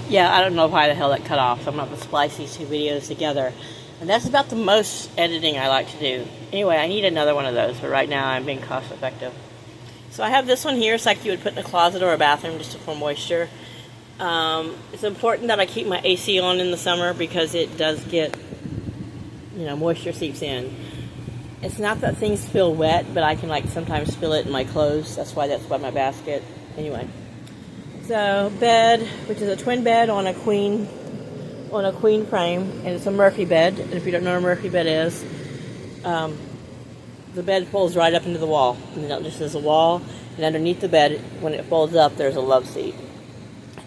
Yeah, I don't know why the hell that cut off, so I'm going to splice these two videos together. And that's about the most editing I like to do. Anyway, I need another one of those, but right now I'm being cost effective. So I have this one here. It's like you would put in a closet or a bathroom just for moisture. It's important that I keep my AC on in the summer because it does get, moisture seeps in. It's not that things feel wet, but I can sometimes feel it in my clothes. That's why by my basket. Anyway. So bed, which is a twin bed on a queen frame, and it's a Murphy bed. And if you don't know what a Murphy bed is, the bed folds right up into the wall. And then just there's a wall, and underneath the bed, when it folds up, there's a love seat.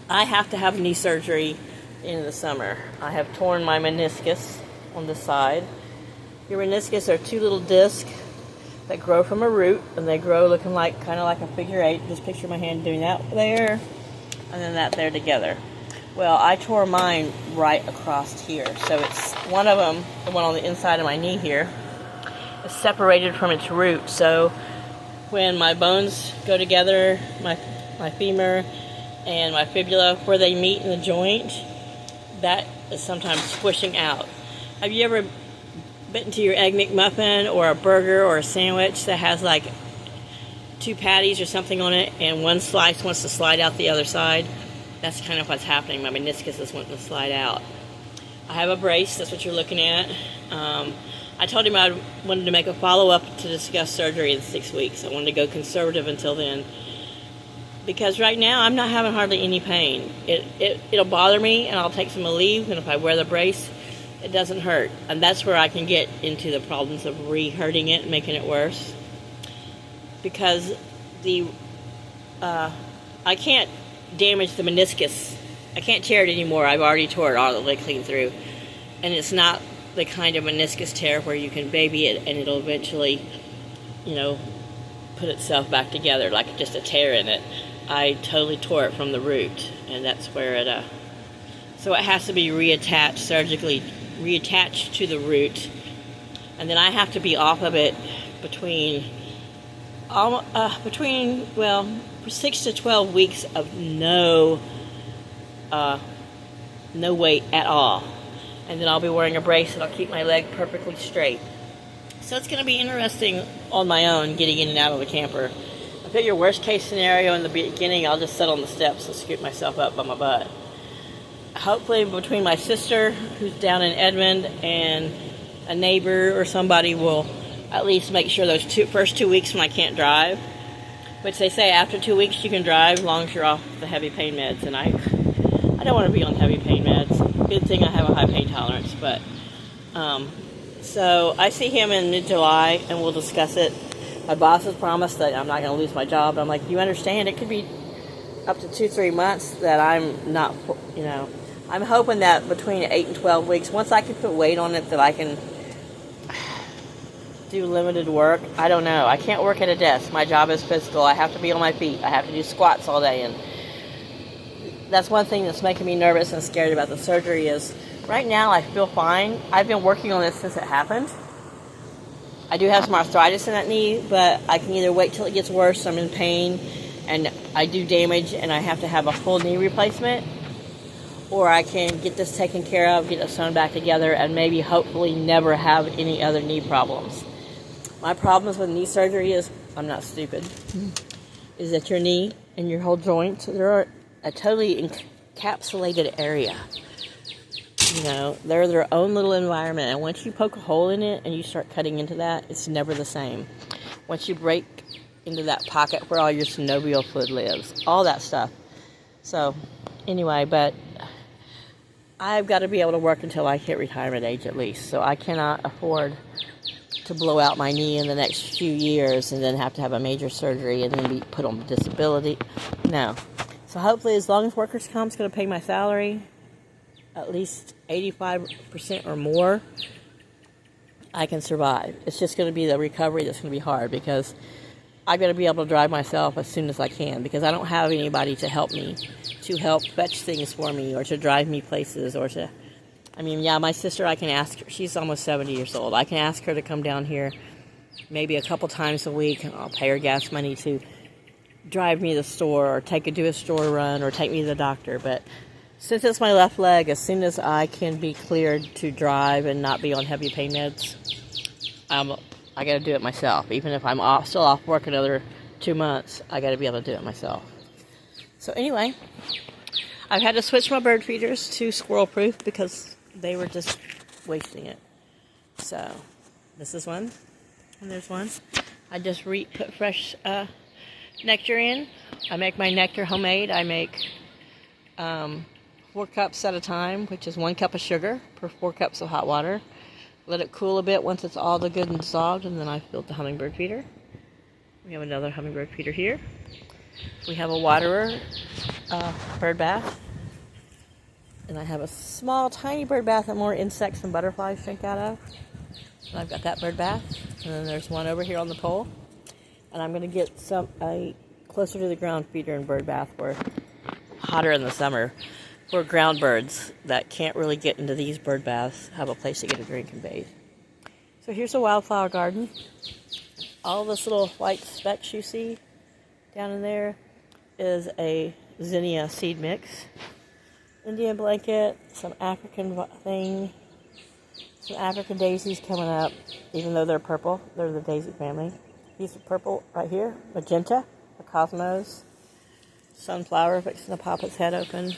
I have to have knee surgery in the summer. I have torn my meniscus on this side. Your meniscus are two little discs that grow from a root, and they grow looking kind of like a figure eight. Just picture my hand doing that there, and then that there together. Well, I tore mine right across here. So it's one of them, the one on the inside of my knee here, is separated from its root. So when my bones go together, my femur and my fibula, where they meet in the joint, that is sometimes squishing out. Have you ever bitten into your Egg McMuffin or a burger or a sandwich that has two patties or something on it, and one slice wants to slide out the other side? That's kind of what's happening. My meniscus is wanting to slide out. I have a brace. That's what you're looking at. I told him I wanted to make a follow-up to discuss surgery in 6 weeks. I wanted to go conservative until then, because right now I'm not having hardly any pain. It'll bother me, and I'll take some Aleve, and if I wear the brace, it doesn't hurt. And that's where I can get into the problems of re-hurting it and making it worse. Because I can't damage the meniscus. I can't tear it anymore. I've already tore it all the way clean through. And it's not the kind of meniscus tear where you can baby it and it'll eventually, put itself back together like just a tear in it. I totally tore it from the root, and that's where it, so it has to be reattached, surgically reattached to the root, and then I have to be off of it between 6 to 12 weeks of no weight at all, and then I'll be wearing a brace that'll keep my leg perfectly straight. So it's going to be interesting on my own getting in and out of the camper. I figure worst case scenario in the beginning, I'll just sit on the steps and scoot myself up by my butt. Hopefully between my sister, who's down in Edmond, and a neighbor or somebody will at least make sure those first 2 weeks when I can't drive, which they say after 2 weeks you can drive as long as you're off the heavy pain meds, and I don't want to be on heavy pain meds. Good thing I have a high pain tolerance, but so I see him in mid-July and we'll discuss it. My boss has promised that I'm not going to lose my job. I'm like, you understand, it could be up to 2-3 months that I'm not, I'm hoping that between 8 and 12 weeks, once I can put weight on it, that I can do limited work. I don't know. I can't work at a desk. My job is physical. I have to be on my feet. I have to do squats all day, and that's one thing that's making me nervous and scared about the surgery is right now I feel fine. I've been working on this since it happened. I do have some arthritis in that knee, but I can either wait till it gets worse, I'm in pain, and I do damage, and I have to have a full knee replacement, or I can get this taken care of, get it sewn back together, and maybe hopefully never have any other knee problems. My problems with knee surgery is, I'm not stupid, is that your knee and your whole joint, they're a totally encapsulated area. They're their own little environment, and once you poke a hole in it and you start cutting into that, it's never the same. Once you break into that pocket where all your synovial fluid lives, all that stuff. So, anyway, but I've got to be able to work until I hit retirement age at least, so I cannot afford to blow out my knee in the next few years and then have to have a major surgery and then be put on disability. No. So hopefully, as long as workers' comp's going to pay my salary, at least 85% or more, I can survive. It's just going to be the recovery that's going to be hard, because I've got to be able to drive myself as soon as I can, because I don't have anybody to help me, to help fetch things for me, or to drive me places, or to, my sister, I can ask her, she's almost 70 years old, I can ask her to come down here maybe a couple times a week, and I'll pay her gas money to drive me to the store, or do a store run, or take me to the doctor, but Since it's my left leg, as soon as I can be cleared to drive and not be on heavy pain meds, I got to do it myself. Even if I'm still off work another 2 months, I got to be able to do it myself. So anyway, I've had to switch my bird feeders to squirrel proof because they were just wasting it. So this is one, and there's one. I just put fresh nectar in. I make my nectar homemade. I make 4 cups at a time, which is 1 cup of sugar per 4 cups of hot water. Let it cool a bit once it's all the good and dissolved, and then I filled the hummingbird feeder. We have another hummingbird feeder here. We have a waterer bird bath. And I have a small, tiny bird bath that more insects and butterflies drink out of. And I've got that bird bath. And then there's one over here on the pole. And I'm going to get a closer to the ground feeder and bird bath where hotter in the summer, where ground birds that can't really get into these bird baths have a place to get a drink and bathe. So here's a wildflower garden. All this little white specks you see down in there is a zinnia seed mix. Indian blanket, some African thing, some African daisies coming up, even though they're purple. They're the daisy family. These are purple right here, magenta, a cosmos, sunflower fixing to pop its head open.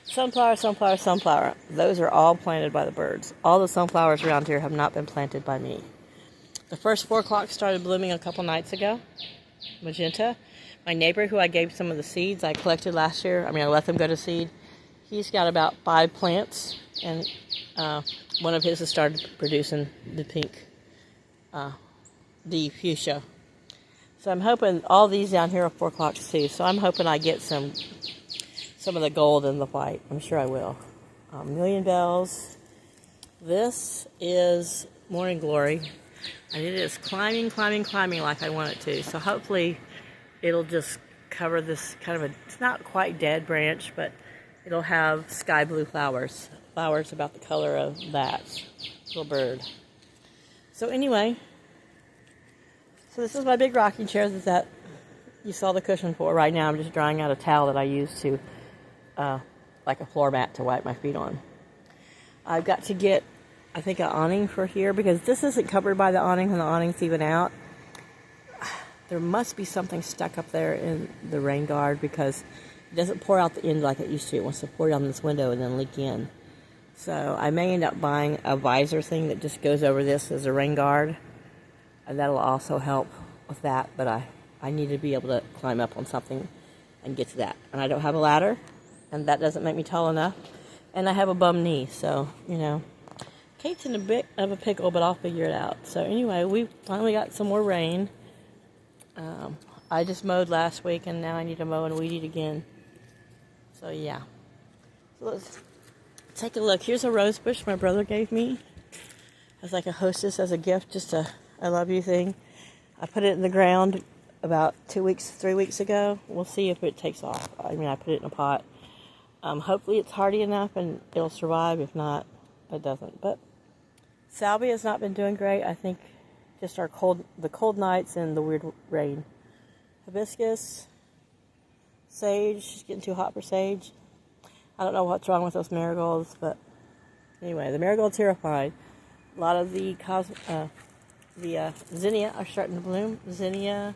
Sunflower, sunflower, sunflower. Those are all planted by the birds. All the sunflowers around here have not been planted by me. The first 4 o'clock started blooming a couple nights ago. Magenta. My neighbor, who I gave some of the seeds I collected last year, I let them go to seed. He's got about 5 plants, and one of his has started producing the pink, the fuchsia. So I'm hoping all these down here are 4 o'clocks too. So I'm hoping I get some of the gold and the white. I'm sure I will. Million bells. This is Morning Glory, and it is climbing like I want it to. So hopefully it'll just cover this kind of it's not quite dead branch, but it'll have sky blue flowers. Flowers about the color of that little bird. So anyway, so this is my big rocking chair that you saw the cushion for. Right now I'm just drying out a towel that I use to, like a floor mat to wipe my feet on. I've got to get, I think, an awning for here because this isn't covered by the awning and the awning's even out. There must be something stuck up there in the rain guard because it doesn't pour out the end like it used to. It wants to pour down this window and then leak in. So I may end up buying a visor thing that just goes over this as a rain guard. And that'll also help with that. But I need to be able to climb up on something and get to that. And I don't have a ladder. And that doesn't make me tall enough. And I have a bum knee. So, Kate's in a bit of a pickle, but I'll figure it out. So anyway, we finally got some more rain. I just mowed last week, and now I need to mow and weed eat again. So yeah. So let's take a look. Here's a rose bush my brother gave me as like a hostess, as a gift, just a I love you thing. I put it in the ground about 3 weeks ago. We'll see if it takes off. I put it in a pot. Hopefully it's hardy enough and it'll survive. If not, it doesn't. But salvia has not been doing great. I think just the cold nights and the weird rain. Hibiscus, sage. It's getting too hot for sage. I don't know what's wrong with those marigolds, but anyway, the marigolds here are fine. A lot of the zinnia are starting to bloom. Zinnia,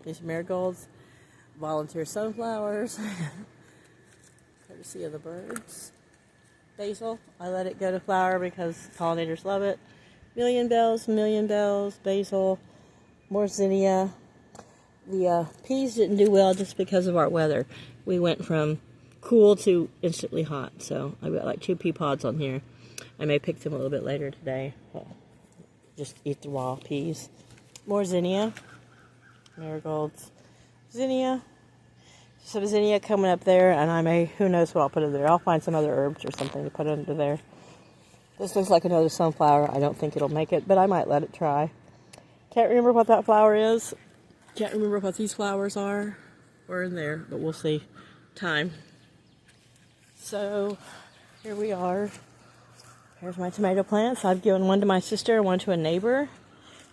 these marigolds, volunteer sunflowers, courtesy of the birds. Basil, I let it go to flower because pollinators love it. Million bells, basil, more zinnia. The peas didn't do well just because of our weather. We went from cool to instantly hot, so I've got like 2 pea pods on here. I may pick them a little bit later today. Just eat the raw peas. More zinnia, marigolds, zinnia. Some zinnia coming up there, and I may, who knows what I'll put in there. I'll find some other herbs or something to put under there. This looks like another sunflower. I don't think it'll make it, but I might let it try. Can't remember what that flower is. Can't remember what these flowers are. We're in there, but we'll see. Time. So, here we are. Here's my tomato plants. I've given one to my sister and one to a neighbor,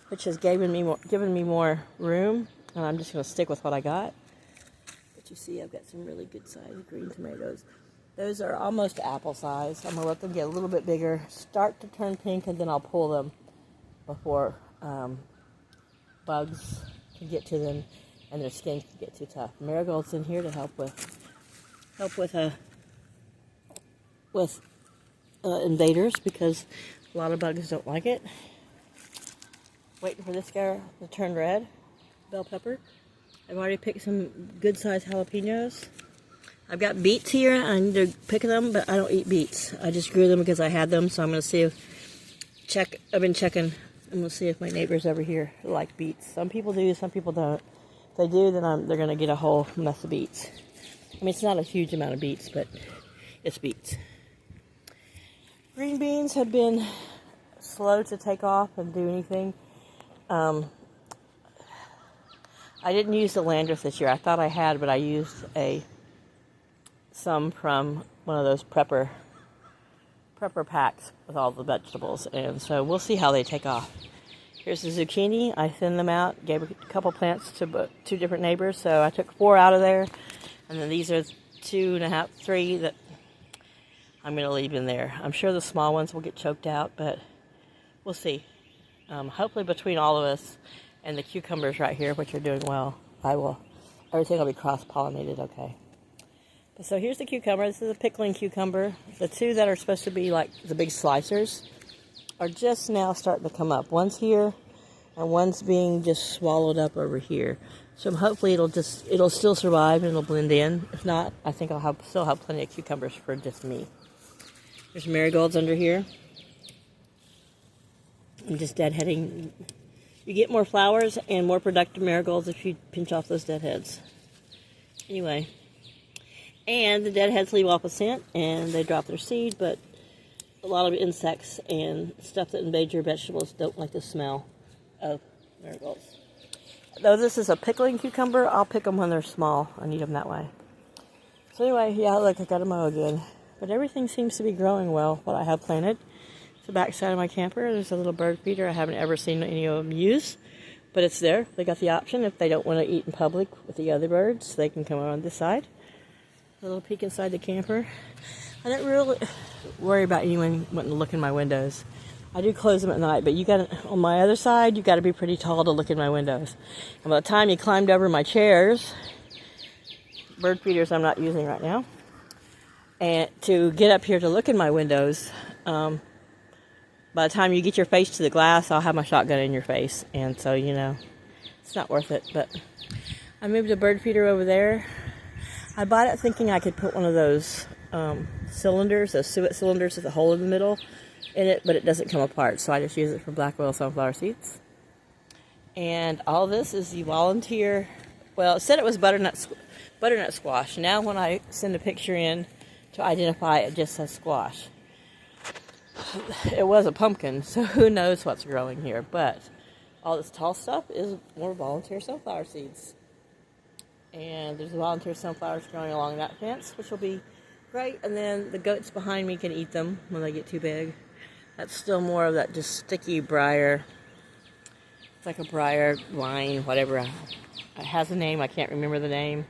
which has given me more room, and I'm just going to stick with what I got. But you see, I've got some really good sized green tomatoes. Those are almost apple size. I'm going to let them get a little bit bigger, start to turn pink, and then I'll pull them before bugs can get to them and their skin can get too tough. Marigold's in here to help with invaders, because a lot of bugs don't like it. Waiting for this guy to turn red, bell pepper. I've already picked some good sized jalapenos. I've got beets here. I need to pick them, but I don't eat beets. I just grew them because I had them, so I'm going to see if I've been checking. I'm going to see if my neighbors over here like beets. Some people do, some people don't. If they do, then they're going to get a whole mess of beets. I mean, it's not a huge amount of beets, but it's beets. Green beans have been slow to take off and do anything. I didn't use the Landreth this year. I thought I had, but I used some from one of those prepper packs with all the vegetables, and so we'll see how they take off. Here's the zucchini. I thinned them out, gave a couple plants to 2 different neighbors, so I took 4 out of there, and then these are 2.5, 3 that I'm going to leave in there. I'm sure the small ones will get choked out, but we'll see. Hopefully between all of us and the cucumbers right here, which are doing well, everything will be cross-pollinated okay. But so here's the cucumber. This is a pickling cucumber. The 2 that are supposed to be like the big slicers are just now starting to come up. One's here, and one's being just swallowed up over here. So hopefully it'll still survive and it'll blend in. If not, I think I'll still have plenty of cucumbers for just me. There's marigolds under here. I'm just deadheading. You get more flowers and more productive marigolds if you pinch off those deadheads. Anyway, and the deadheads leave off a scent and they drop their seed, but a lot of insects and stuff that invade your vegetables don't like the smell of marigolds. Though this is a pickling cucumber, I'll pick them when they're small. I need them that way. So anyway, yeah, look, I got to mow again. But everything seems to be growing well, what I have planted. It's the back side of my camper. There's a little bird feeder I haven't ever seen any of them use. But it's there. They got the option. If they don't want to eat in public with the other birds, they can come on this side. A little peek inside the camper. I don't really worry about anyone wanting to look in my windows. I do close them at night, but on my other side, you got to be pretty tall to look in my windows. And by the time you climbed over my chairs, bird feeders I'm not using right now, and to get up here to look in my windows, by the time you get your face to the glass, I'll have my shotgun in your face. And so, it's not worth it. But I moved a bird feeder over there. I bought it thinking I could put one of those cylinders, those suet cylinders with a hole in the middle in it, but it doesn't come apart. So I just use it for black oil sunflower seeds. And all this is the volunteer. Well, it said it was butternut squash. Now when I send a picture in to identify, it just says squash. It was a pumpkin, so who knows what's growing here. But all this tall stuff is more volunteer sunflower seeds. And there's volunteer sunflowers growing along that fence, which will be great. And then the goats behind me can eat them when they get too big. That's still more of that just sticky briar. It's like a briar vine, whatever. It has a name. I can't remember the name.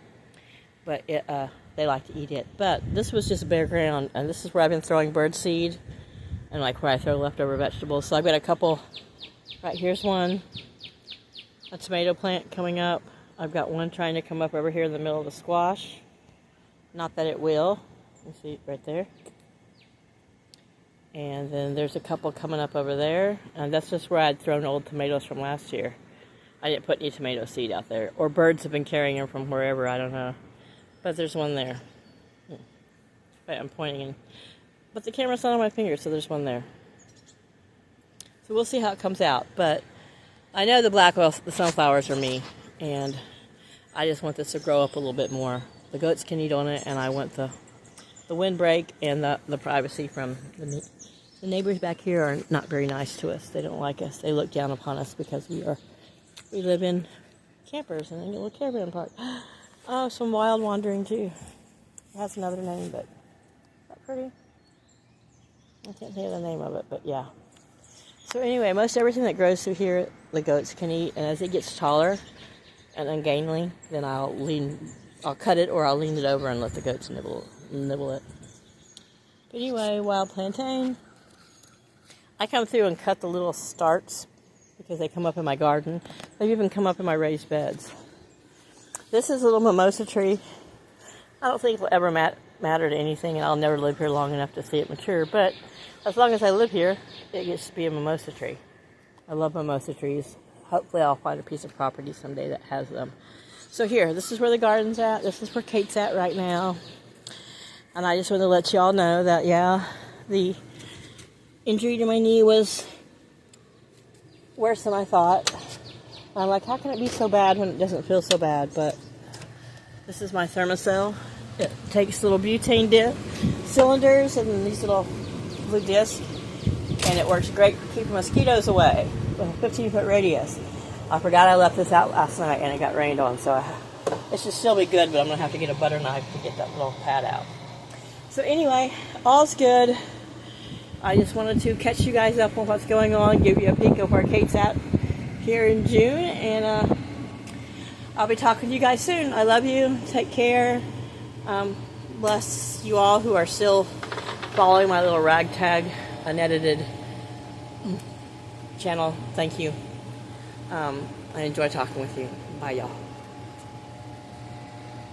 But they like to eat it. But this was just bare ground. And this is where I've been throwing bird seed. And like where I throw leftover vegetables. So I've got a couple. Right, here's one. A tomato plant coming up. I've got one trying to come up over here in the middle of the squash. Not that it will. You see it right there. And then there's a couple coming up over there. And that's just where I'd thrown old tomatoes from last year. I didn't put any tomato seed out there. Or birds have been carrying them from wherever, I don't know. But there's one there. Wait, I'm pointing in. But the camera's not on my finger, so there's one there. So we'll see how it comes out. But I know the sunflowers are me. And I just want this to grow up a little bit more. The goats can eat on it, and I want the windbreak and the privacy from the neighbors back here are not very nice to us. They don't like us. They look down upon us because we live in campers and a little caravan park. Oh, some wild wandering too. It has another name, but is that pretty? I can't think of the name of it, but yeah. So anyway, most everything that grows through here, the goats can eat, and as it gets taller and ungainly, then I'll lean I'll cut it or I'll lean it over and let the goats nibble it. But anyway, wild plantain. I come through and cut the little starts because they come up in my garden. They've even come up in my raised beds. This is a little mimosa tree. I don't think it will ever matter to anything, and I'll never live here long enough to see it mature. But as long as I live here, it gets to be a mimosa tree. I love mimosa trees. Hopefully I'll find a piece of property someday that has them. So here, this is where the garden's at. This is where Kate's at right now. And I just want to let y'all know that, yeah, the injury to my knee was worse than I thought. I'm like, how can it be so bad when it doesn't feel so bad? But this is my thermocell. It takes little butane cylinders and these little blue discs, and it works great for keeping mosquitoes away with a 15-foot radius. I forgot I left this out last night and it got rained on, so it should still be good, but I'm going to have to get a butter knife to get that little pad out. So anyway, all's good. I just wanted to catch you guys up on what's going on, give you a peek of where Kate's at here in June, and I'll be talking to you guys soon. I love you. Take care. Bless you all who are still following my little ragtag unedited channel. Thank you. I enjoy talking with you. Bye, y'all.